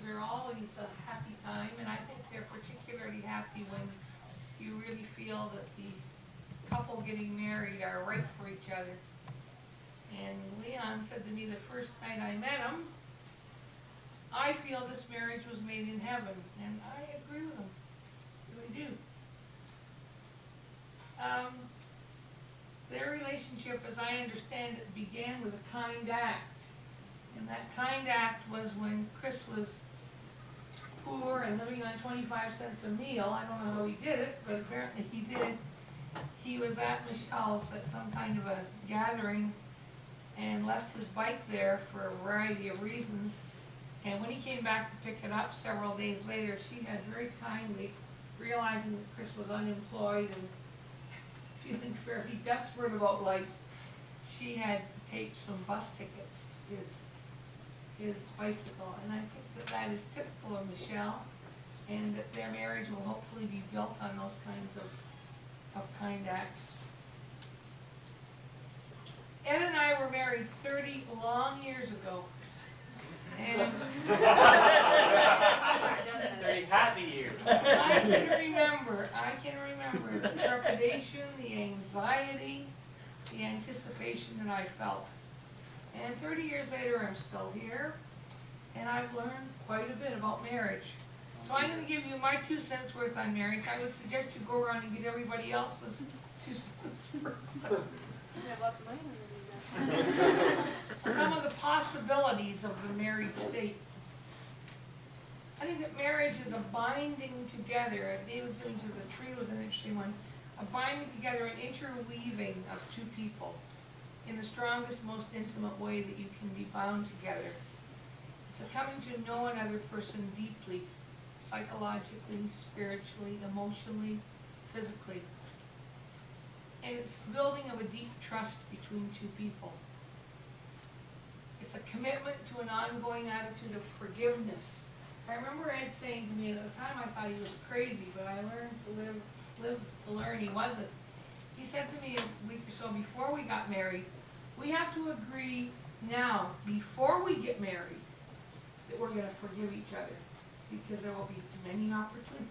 are always a happy time, and I think they're particularly happy when you really feel that the couple getting married are right for each other. And Leon said to me the first night I met him, I feel this marriage was made in heaven, and I agree with him, really do. Their relationship, as I understand it, began with a kind act. And that kind act was when Chris was poor and living on 25 cents a meal. I don't know how he did it, but apparently he did. He was at Michelle's at some kind of a gathering and left his bike there for a variety of reasons. And when he came back to pick it up several days later, she had very kindly, realizing that Chris was unemployed and feeling fairly desperate about life, she had taped some bus tickets to his bicycle. And I think that that is typical of Michelle, and that their marriage will hopefully be built on those kinds of kind acts. Ed and I were married 30 long years ago. And 30 happy years. I can remember the trepidation, the anxiety, the anticipation that I felt. And 30 years later, I'm still here, and I've learned quite a bit about marriage. So I'm going to give you my 2 cents worth on marriage. I would suggest you go around and get everybody else's 2 cents worth. You have lots of money when you do that. Some of the possibilities of the married state. I think that marriage is a binding together. David's image of the tree was an interesting one. A binding together, an interweaving of two people in the strongest, most intimate way that you can be bound together. It's a coming to know another person deeply, psychologically, spiritually, emotionally, physically. And it's the building of a deep trust between two people. It's a commitment to an ongoing attitude of forgiveness. I remember Ed saying to me at the time, I thought he was crazy, but I learned to live to learn he wasn't. He said to me a week or so before we got married, we have to agree now, before we get married, that we're going to forgive each other, because there will be many opportunities.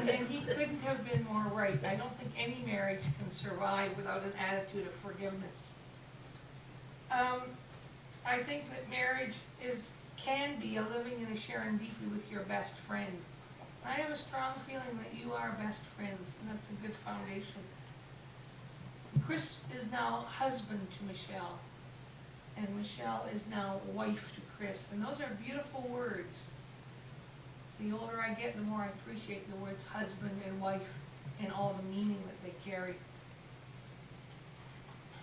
and he couldn't have been more right. I don't think any marriage can survive without an attitude of forgiveness. I think that marriage can be a living and a sharing deeply with your best friend. I have a strong feeling that you are best friends, and that's a good foundation. Chris is now husband to Michelle, and Michelle is now wife to Chris, and those are beautiful words. The older I get, the more I appreciate the words husband and wife and all the meaning that they carry.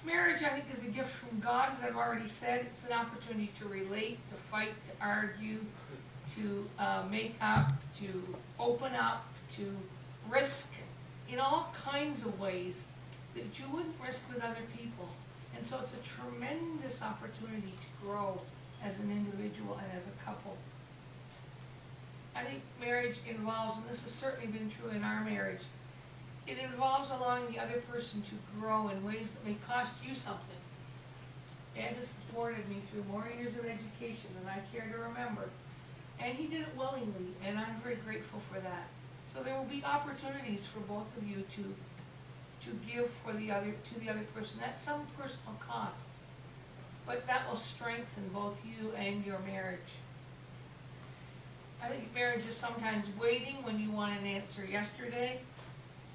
Marriage, I think, is a gift from God, as I've already said. It's an opportunity to relate, to fight, to argue, to make up, to open up, to risk in all kinds of ways that you wouldn't risk with other people. And so it's a tremendous opportunity to grow as an individual and as a couple. I think marriage involves, and this has certainly been true in our marriage, it involves allowing the other person to grow in ways that may cost you something. Ed has supported me through more years of education than I care to remember. And he did it willingly, and I'm very grateful for that. So there will be opportunities for both of you to give to the other person at some personal cost. But that will strengthen both you and your marriage. I think marriage is sometimes waiting when you want an answer yesterday,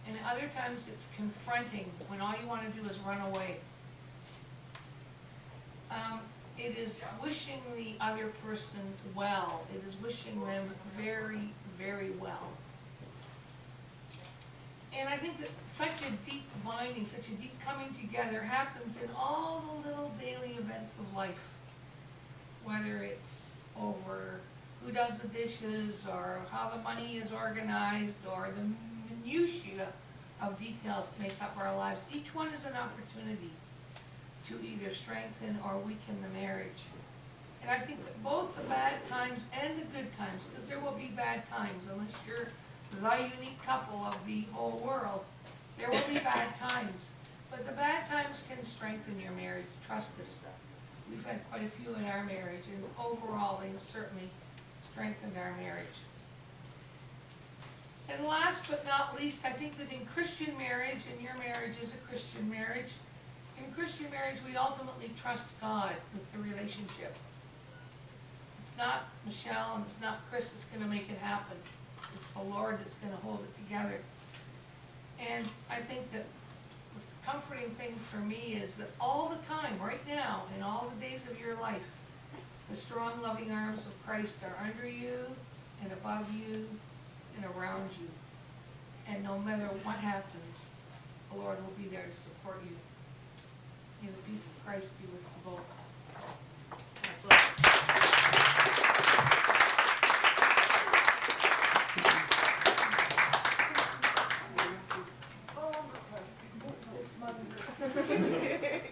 and other times it's confronting when all you want to do is run away. It is wishing the other person well. It is wishing them very, very well. And I think that such a deep binding, such a deep coming together happens in all the little daily events of life. Whether it's over who does the dishes, or how the money is organized, or the minutiae of details that make up our lives. Each one is an opportunity to either strengthen or weaken the marriage. And I think that both the bad times and the good times, because there will be bad times unless you're the unique couple of the whole world, there will be bad times. But the bad times can strengthen your marriage. Trust this stuff. We've had quite a few in our marriage, and overall they have certainly strengthened our marriage. And last but not least, I think that in Christian marriage, and your marriage is a Christian marriage, in Christian marriage we ultimately trust God with the relationship. It's not Michelle and it's not Chris that's going to make it happen. It's the Lord that's going to hold it together. And I think that the comforting thing for me is that all the time, right now, in all the days of your life, the strong, loving arms of Christ are under you and above you and around you. And no matter what happens, the Lord will be there to support you. May the peace of Christ be with you both. God bless. Oh,